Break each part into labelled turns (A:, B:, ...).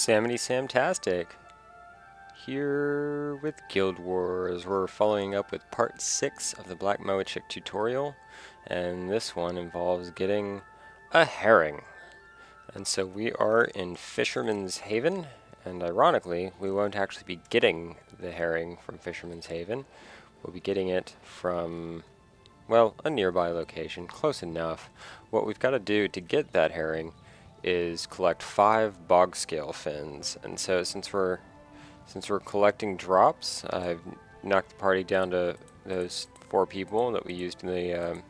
A: Samity Samtastic here with Guild Wars. We're following up with part 6 of the Black Moa Chick tutorial, and this one involves getting a herring. And so we are in Fisherman's Haven, and ironically we won't actually be getting the herring from Fisherman's Haven. We'll be getting it from, well, a nearby location, close enough. What we've got to do to get that herring is collect 5 bog scale fins, and so since we're collecting drops, I've knocked the party down to those 4 people that we used in the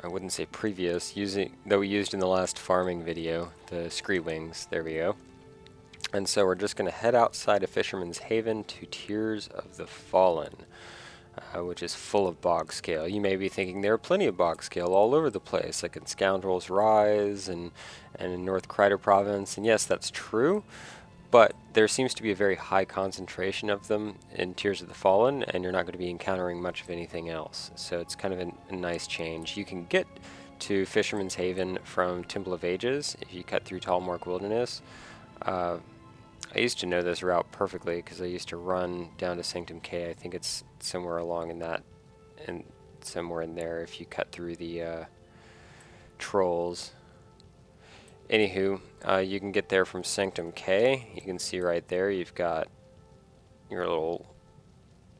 A: I wouldn't say previous, that we used in the last farming video, the scree wings. There we go. And so we're just going to head outside of Fisherman's Haven to Tears of the Fallen, which is full of bog scale. You may be thinking there are plenty of bog scale all over the place, like in Scoundrel's Rise and in North Riverside Province, and yes, that's true, but there seems to be a very high concentration of them in Tears of the Fallen, and you're not going to be encountering much of anything else, so it's kind of a nice change. You can get to Fisherman's Haven from Temple of Ages if you cut through Tallmark Wilderness. I used to know this route perfectly because I used to run down to Sanctum K. I think it's somewhere along in that, and somewhere in there if you cut through the trolls. Anywho, you can get there from Sanctum K. You can see right there you've got your little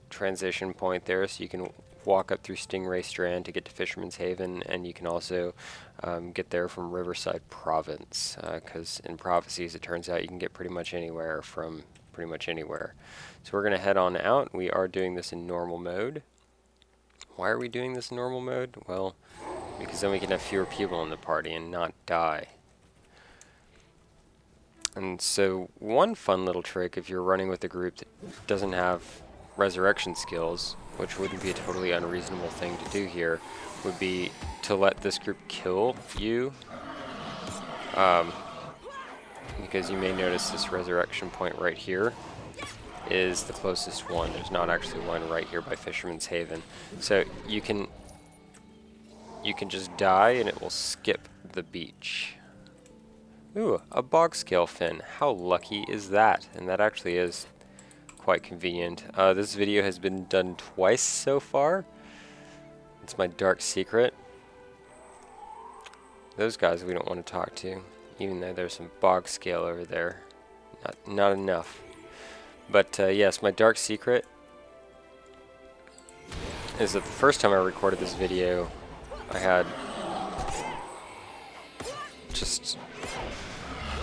A: transition point there, so you can walk up through Stingray Strand to get to Fisherman's Haven, and you can also get there from Riverside Province, because in Prophecies it turns out you can get pretty much anywhere from pretty much anywhere. So we're going to head on out. We are doing this in normal mode. Why are we doing this in normal mode? Well, because then we can have fewer people in the party and not die. And so one fun little trick if you're running with a group that doesn't have resurrection skills, which wouldn't be a totally unreasonable thing to do here, would be to let this group kill you, because you may notice this resurrection point right here is the closest one. There's not actually one right here by Fisherman's Haven, so you can just die and it will skip the beach. Ooh, a bog scale fin. How lucky is that? And that actually is quite convenient. This video has been done twice so far. It's my dark secret. Those guys we don't want to talk to, even though there's some bog scale over there. Not enough. But yes, my dark secret is that the first time I recorded this video, I had just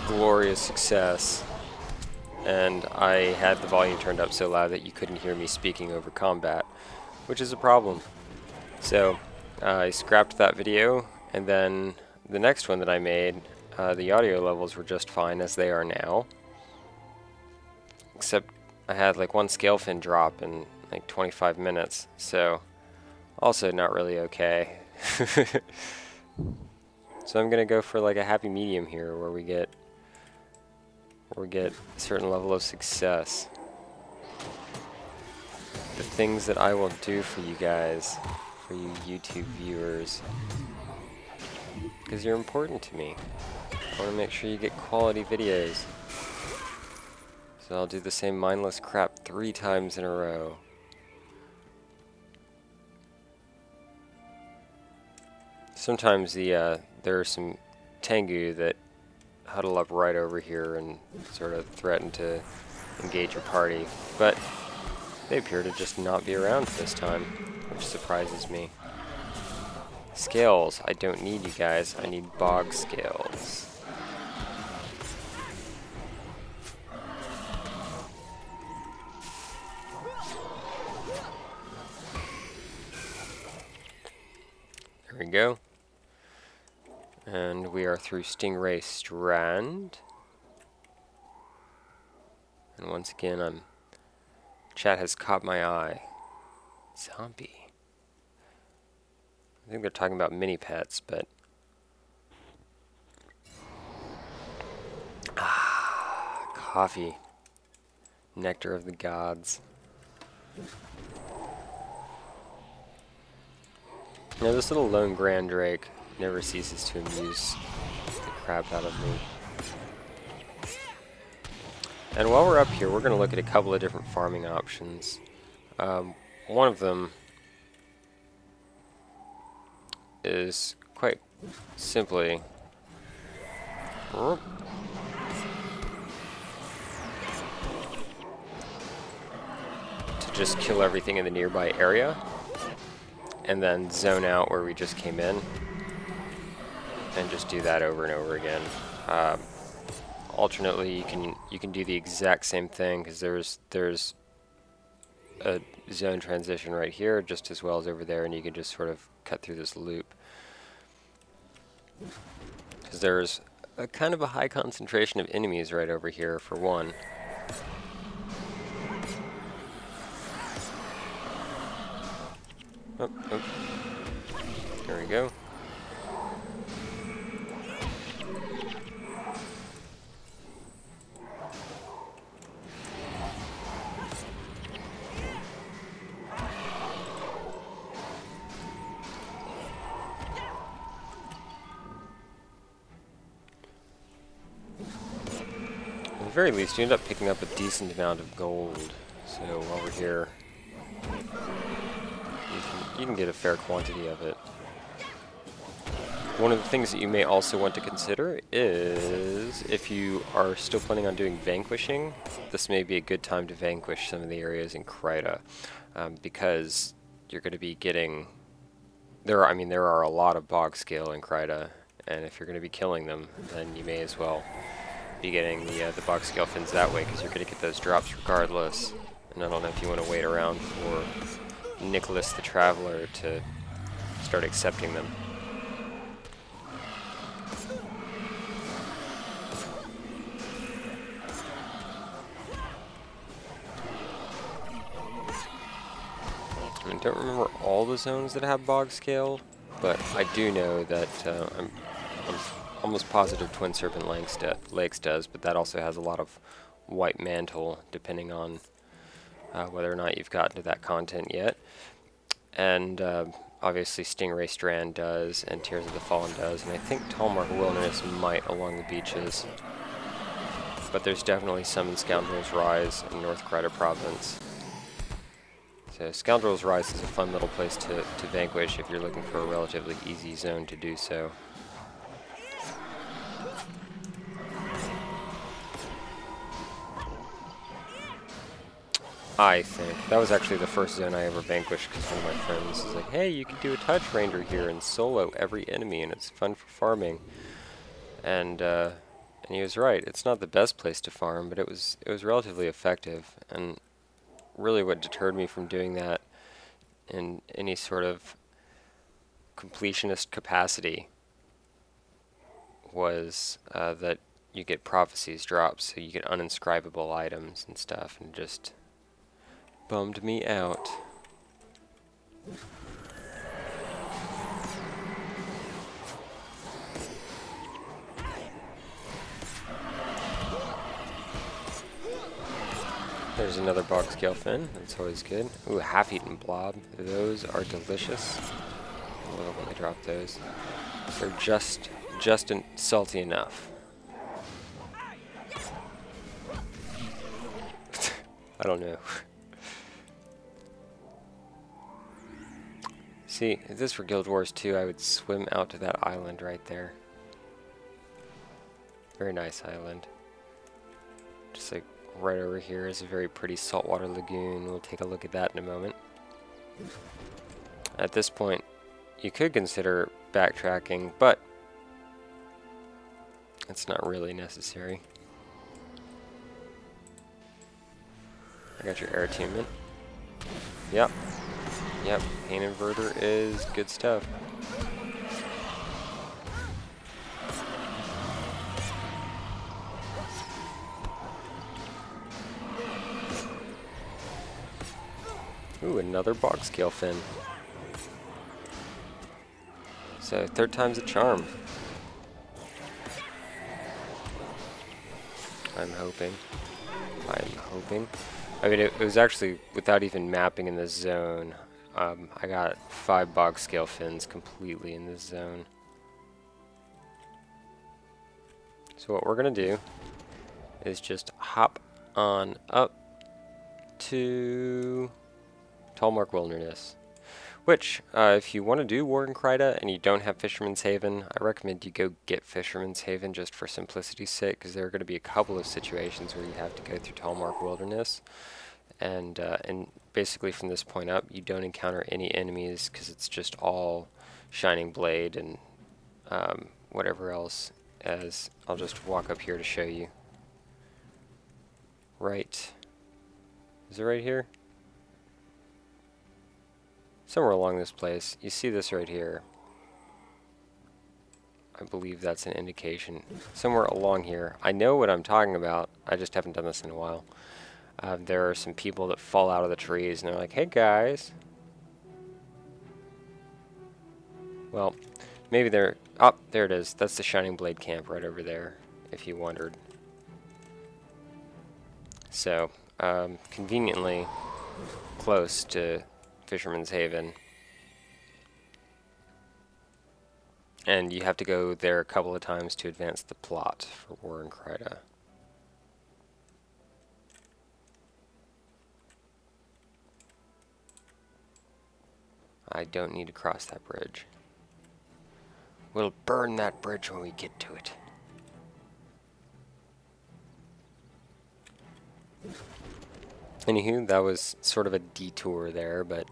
A: glorious success, and I had the volume turned up so loud that you couldn't hear me speaking over combat, which is a problem. So I scrapped that video, and then the next one that I made, the audio levels were just fine as they are now, except I had like 1 scale fin drop in like 25 minutes, so also not really okay. So I'm gonna go for like a happy medium here, where we get a certain level of success. The things that I will do for you guys, for you YouTube viewers, because you're important to me. I want to make sure you get quality videos. So I'll do the same mindless crap 3 times in a row. Sometimes there are some Tengu that huddle up right over here and sort of threaten to engage your party, but they appear to just not be around this time, which surprises me. Scales, I don't need you guys, I need bog scales. There we go. And we are through Stingray Strand. And once again, chat has caught my eye. Zombie. I think they're talking about mini pets, but coffee. Nectar of the gods. Now this little lone grand drake never ceases to amuse the crap out of me. And while we're up here, we're going to look at a couple of different farming options. One of them is quite simply to just kill everything in the nearby area and then zone out where we just came in and just do that over and over again. Alternately, you can do the exact same thing, because there's a zone transition right here just as well as over there, and you can just sort of cut through this loop. Because there's a kind of a high concentration of enemies right over here, for one. Oh, oh. There we go. At the very least, you end up picking up a decent amount of gold. So while we're here, you can get a fair quantity of it. One of the things that you may also want to consider is, if you are still planning on doing vanquishing, this may be a good time to vanquish some of the areas in Kryta, because you're going to be getting there are a lot of bog scale in Kryta, and if you're going to be killing them, then you may as well be getting the bog scale fins that way, because you're going to get those drops regardless. And I don't know if you want to wait around for Nicholas the Traveler to start accepting them. I don't remember all the zones that have bog scale, but I do know that I'm almost positive Twin Serpent Lakes does, but that also has a lot of White Mantle, depending on whether or not you've gotten to that content yet. And obviously Stingray Strand does, and Tears of the Fallen does, and I think Tallmark Wilderness might along the beaches. But there's definitely some in Scoundrel's Rise in North Kryta Province. So Scoundrel's Rise is a fun little place to vanquish if you're looking for a relatively easy zone to do so. I think. That was actually the first zone I ever vanquished, because one of my friends was like, hey, you can do a Touch Ranger here and solo every enemy, and it's fun for farming. And he was right. It's not the best place to farm, but it was relatively effective. And really what deterred me from doing that in any sort of completionist capacity was that you get prophecies drops, so you get uninscribable items and stuff, and just bummed me out. There's another bog scale fin. That's always good. Ooh, half-eaten blob. Those are delicious. I love when they drop those. They're just salty enough. I don't know. See, if this were Guild Wars 2, I would swim out to that island right there. Very nice island. Just like right over here is a very pretty saltwater lagoon. We'll take a look at that in a moment. At this point, you could consider backtracking, but it's not really necessary. I got your air attunement. Yep. Yep, pain inverter is good stuff. Ooh, another bog scale fin. So, third time's a charm. I'm hoping. I mean, it was actually without even mapping in this zone. I got 5 bog scale fins completely in this zone. So what we're gonna do is just hop on up to Tallmark Wilderness. Which, if you want to do War in Kryta and you don't have Fisherman's Haven, I recommend you go get Fisherman's Haven just for simplicity's sake, because there are going to be a couple of situations where you have to go through Tallmark Wilderness. And basically from this point up, you don't encounter any enemies, because it's just all Shining Blade and whatever else, as I'll just walk up here to show you. Right. Is it right here? Somewhere along this place. You see this right here. I believe that's an indication. Somewhere along here. I know what I'm talking about. I just haven't done this in a while. There are some people that fall out of the trees and they're like, hey guys. Well, maybe they're... Oh, there it is. That's the Shining Blade camp right over there, if you wondered. So, conveniently close to Fisherman's Haven. And you have to go there a couple of times to advance the plot for War in Kryta. I don't need to cross that bridge. We'll burn that bridge when we get to it. Anywho, that was sort of a detour there, but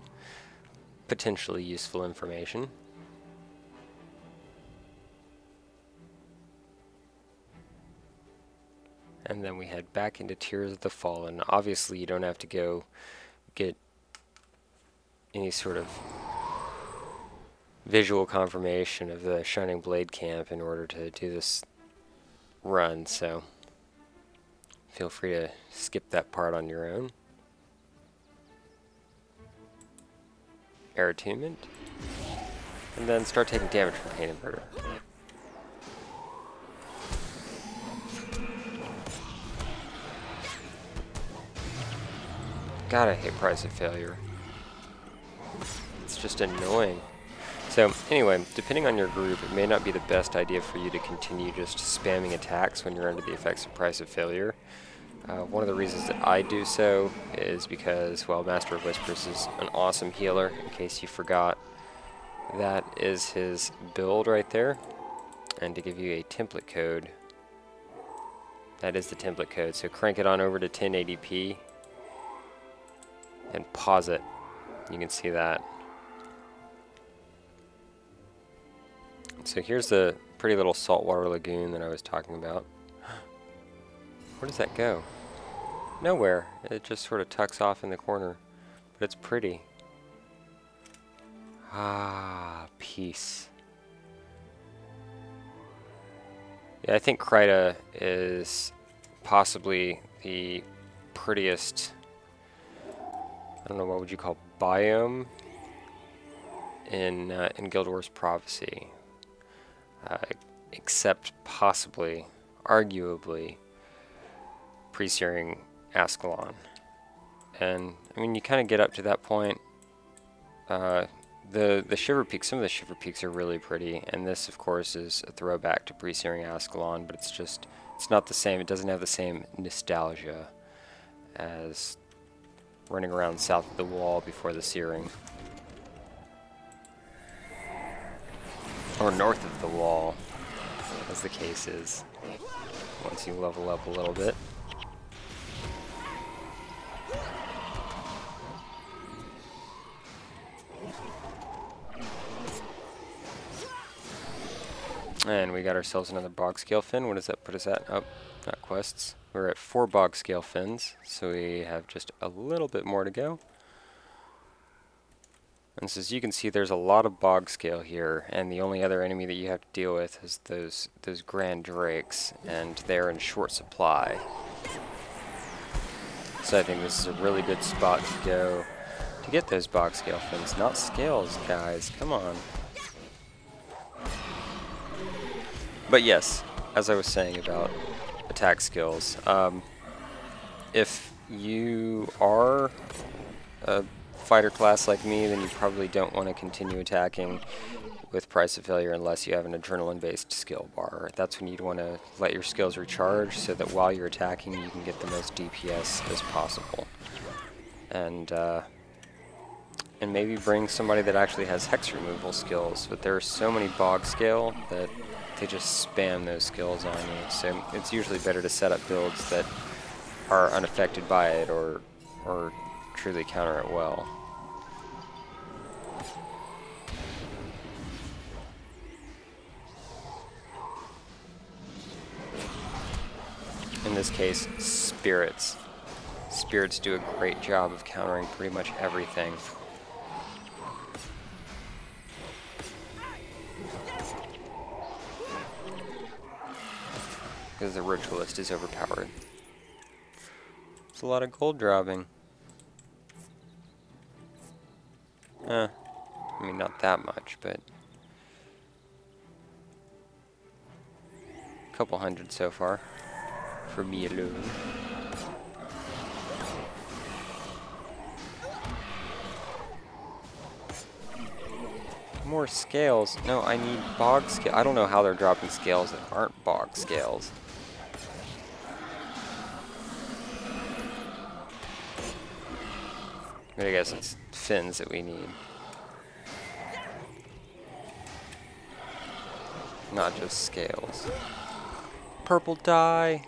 A: potentially useful information. And then we head back into Tears of the Fallen. Obviously, you don't have to go get any sort of visual confirmation of the Shining Blade camp in order to do this run, so feel free to skip that part on your own. Air attunement, and then start taking damage from Pain Inverter. God, I hate Price of Failure. It's just annoying. So anyway, depending on your group, it may not be the best idea for you to continue just spamming attacks when you're under the effects of Price of Failure. One of the reasons that I do so is because, well, Master of Whispers is an awesome healer, in case you forgot. That is his build right there. And to give you a template code, that is the template code. So crank it on over to 1080p and pause it. You can see that. So here's the pretty little saltwater lagoon that I was talking about. Where does that go? Nowhere. It just sort of tucks off in the corner. But it's pretty. Ah, peace. Yeah, I think Kryta is possibly the prettiest, I don't know, what would you call biome in Guild Wars Prophecy. Except possibly, arguably, pre-searing Ascalon. And, I mean, you kind of get up to that point. The Shiver Peaks, some of the Shiver Peaks are really pretty, and this, of course, is a throwback to pre-searing Ascalon, but it's not the same. It doesn't have the same nostalgia as running around south of the wall before the searing. Or north of the wall, as the case is, once you level up a little bit. And we got ourselves another bog scale fin. What does that put us at? Oh, not quests. We're at 4 bog scale fins, so we have just a little bit more to go. And so as you can see, there's a lot of bog scale here, and the only other enemy that you have to deal with is those grand drakes, and they're in short supply. So I think this is a really good spot to go to get those bog scale fins. Not scales, guys. Come on. But yes, as I was saying about attack skills, if you are a fighter class like me, then you probably don't want to continue attacking with Price of Failure unless you have an adrenaline-based skill bar. That's when you'd want to let your skills recharge so that while you're attacking you can get the most DPS as possible. And maybe bring somebody that actually has hex removal skills, but there are so many bog scale that they just spam those skills on you, so it's usually better to set up builds that are unaffected by it or truly counter it well. In this case, spirits. Spirits do a great job of countering pretty much everything. Because the ritualist is overpowered. It's a lot of gold dropping. I mean, not that much, but a couple hundred so far for me alone. More scales. No, I need bog scale. I don't know how they're dropping scales that aren't bog scales. But I guess it's fins that we need. Not just scales. Purple dye.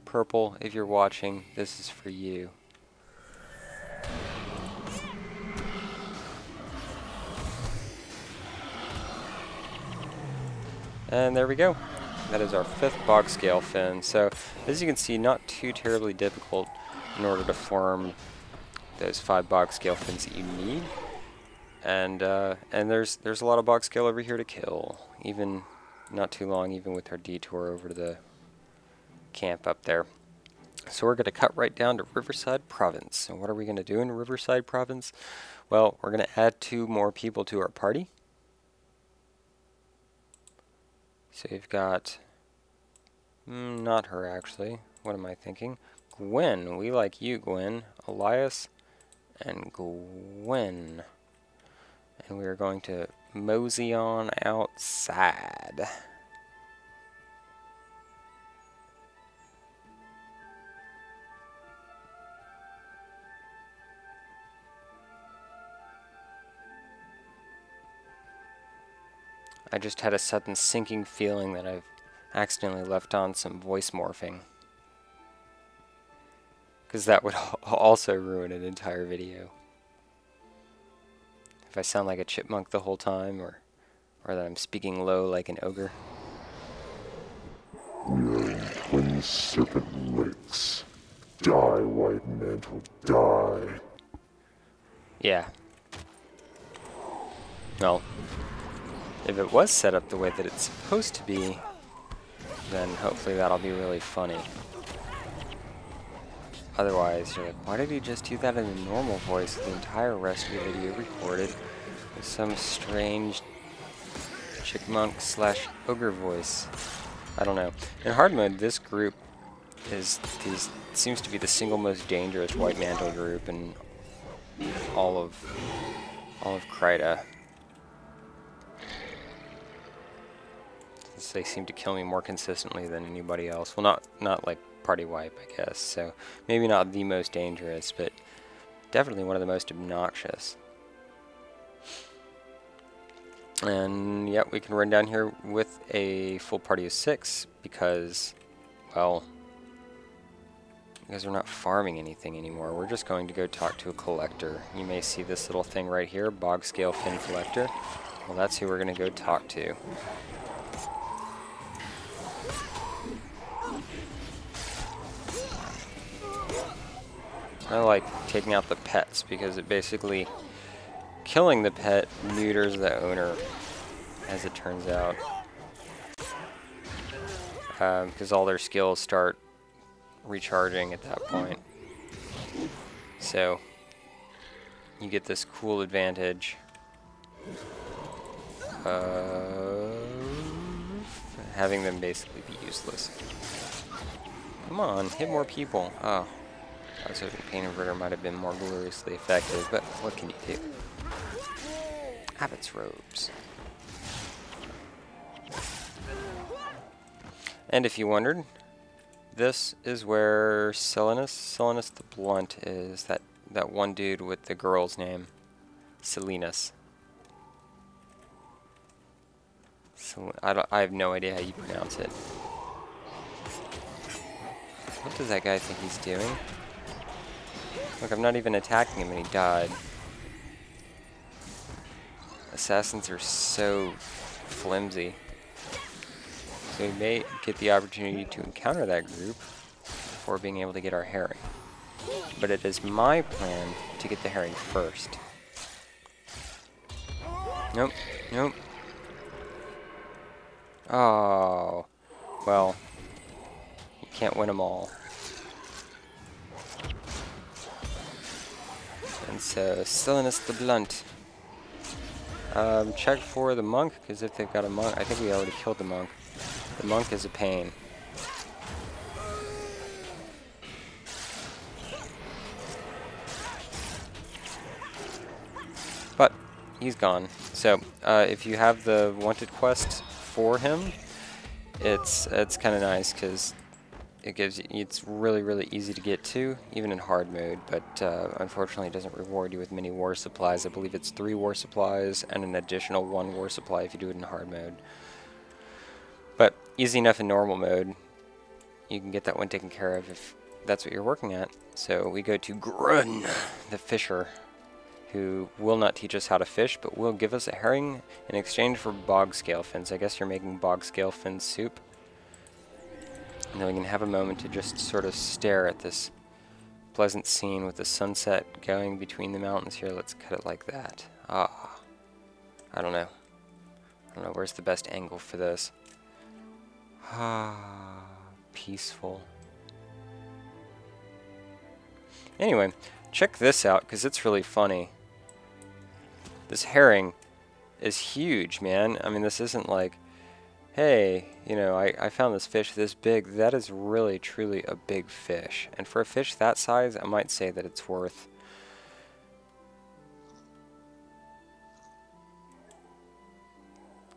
A: Purple, if you're watching, this is for you. And there we go. That is our 5th bog scale fin. So as you can see, not too terribly difficult in order to form those 5 bog scale fins that you need. And there's a lot of bog scale over here to kill. Even not too long, even with our detour over to the camp up there. So we're going to cut right down to Riverside Province. And what are we going to do in Riverside Province? Well, we're going to add 2 more people to our party. So you've got, not her actually, what am I thinking? Gwen, we like you, Gwen. Elias and Gwen. And we are going to mosey on outside. I just had a sudden sinking feeling that I've accidentally left on some voice morphing. Because that would also ruin an entire video. If I sound like a chipmunk the whole time, or that I'm speaking low like an ogre.
B: We are in Twin Serpent Lakes. Die, White Mantle, die.
A: Yeah. Well, if it was set up the way that it's supposed to be, then hopefully that'll be really funny. Otherwise, you're like, why did he just do that in a normal voice the entire rest of the video recorded with some strange chipmunk / ogre voice? I don't know. In hard mode, this group seems to be the single most dangerous White Mantle group in all of Kryta. They seem to kill me more consistently than anybody else. Well, not like party wipe, I guess. So maybe not the most dangerous, but definitely one of the most obnoxious. And yep, we can run down here with a full party of 6 because, well, because we're not farming anything anymore. We're just going to go talk to a collector. You may see this little thing right here, Bog Scale Fin Collector. Well, that's who we're going to go talk to. I like taking out the pets because it basically, killing the pet neuters the owner, as it turns out. Because all their skills start recharging at that point. So, you get this cool advantage of having them basically be useless. Come on, hit more people. Oh. I was hoping Pain Inverter might have been more gloriously effective, but what can you do? Abbot's Robes. And if you wondered, this is where Silenus the Blunt is, that one dude with the girl's name. Silenus. I have no idea how you pronounce it. What does that guy think he's doing? Look, I'm not even attacking him and he died. Assassins are so flimsy. So we may get the opportunity to encounter that group before being able to get our herring. But it is my plan to get the herring first. Nope, nope. Oh, well, you can't win them all. And so, Silenus the Blunt. Check for the monk, because if they've got a monk, I think we already killed the monk. The monk is a pain. But he's gone. So if you have the wanted quest for him, it's kind of nice because it gives you, it's really easy to get to, even in hard mode. But unfortunately, it doesn't reward you with many war supplies. I believe it's 3 war supplies and an additional 1 war supply if you do it in hard mode. But easy enough in normal mode. You can get that one taken care of if that's what you're working at. So we go to Grun, the fisher, who will not teach us how to fish, but will give us a herring in exchange for bog scale fins. I guess you're making bog scale fin soup. And then we can have a moment to just sort of stare at this pleasant scene with the sunset going between the mountains here. Let's cut it like that. Ah, I don't know. Where's the best angle for this? Ah, peaceful. Anyway, check this out, because it's really funny. This herring is huge, man. I mean, this isn't like, hey, you know, I found this fish this big. That is really, truly a big fish. And for a fish that size, I might say that it's worth...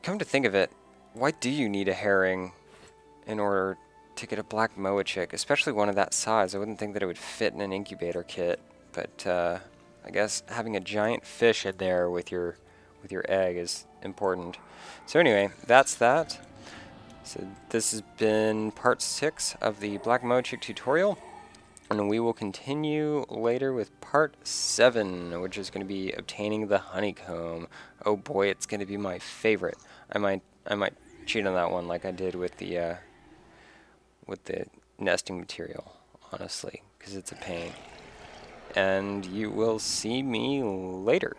A: Come to think of it, why do you need a herring in order to get a black moa chick, especially one of that size? I wouldn't think that it would fit in an incubator kit, but I guess having a giant fish in there with your egg is important. So anyway, that's that. So this has been part 6 of the black moa chick tutorial, and we will continue later with part 7, which is going to be obtaining the honeycomb. Oh boy, it's going to be my favorite. I might cheat on that one like I did with the nesting material, honestly, because it's a pain. And you will see me later.